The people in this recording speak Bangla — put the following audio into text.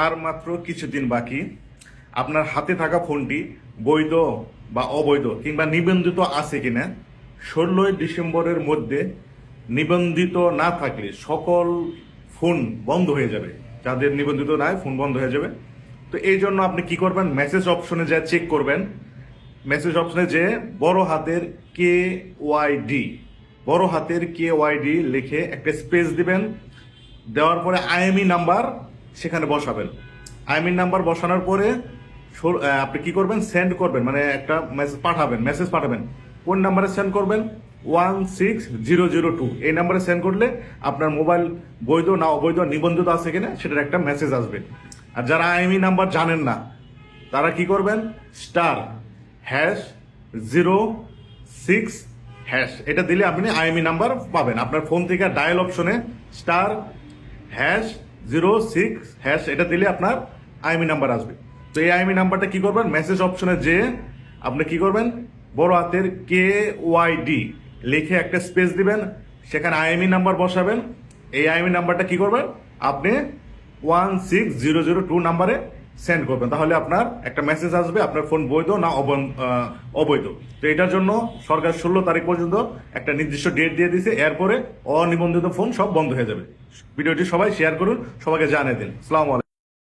আর মাত্র কিছুদিন বাকি। আপনার হাতে থাকা ফোনটি বৈধ বা অবৈধ কিংবা নিবন্ধিত আছে কিনা 16ই ডিসেম্বরের মধ্যে নিবন্ধিত না থাকলে সকল ফোন বন্ধ হয়ে যাবে। যাদের নিবন্ধিত নাই ফোন বন্ধ হয়ে যাবে। তো এই জন্য আপনি কি করবেন, মেসেজ অপশনে যা চেক করবেন। মেসেজ অপশনে যে বড় হাতের KYD, বড় হাতের KYD লিখে একটা স্পেস দিবেন। দেওয়ার পরে IMEI নাম্বার সেখানে বসাবেন। IMEI নাম্বার বসানোর পরে আপনি কি করবেন, সেন্ড করবেন, মানে একটা মেসেজ পাঠাবেন। কোন নাম্বারে সেন্ড করবেন? 16002 এই নাম্বারে সেন্ড করলে আপনার মোবাইল বৈধ না অবৈধ নিবন্ধিত আছে কিনা সেটার একটা মেসেজ আসবে। আর যারা IMEI নাম্বার জানেন না তারা কি করবেন, *#06# এটা দিলে আপনি IMEI নাম্বার পাবেন। আপনার ফোন থেকে ডায়াল অপশনে *#06# এটা দিলে আপনার IMEI নাম্বার আসবে। তো এই IMEI নাম্বারটা কি করবেন, মেসেজ অপশনে যে আপনি কি করবেন, বড় হাতের KYD লিখে একটা স্পেস দিবেন, সেখানে IMEI নাম্বার বসাবেন। এই IMEI নাম্বারটা কি করবেন, আপনি 16002 নাম্বারে সেন্ড করবেন। তাহলে আপনার একটা মেসেজ আসবে আপনার ফোন বৈধ না অবৈধ। তো এটার জন্য সরকার 16 তারিখ পর্যন্ত একটা নির্দিষ্ট ডেট দিয়ে দিয়েছে। এরপরে অনিবন্ধিত ফোন সব বন্ধ হয়ে যাবে। ভিডিওটি সবাই শেয়ার করুন, সবাইকে জানিয়ে দিন। আসসালামু আলাইকুম।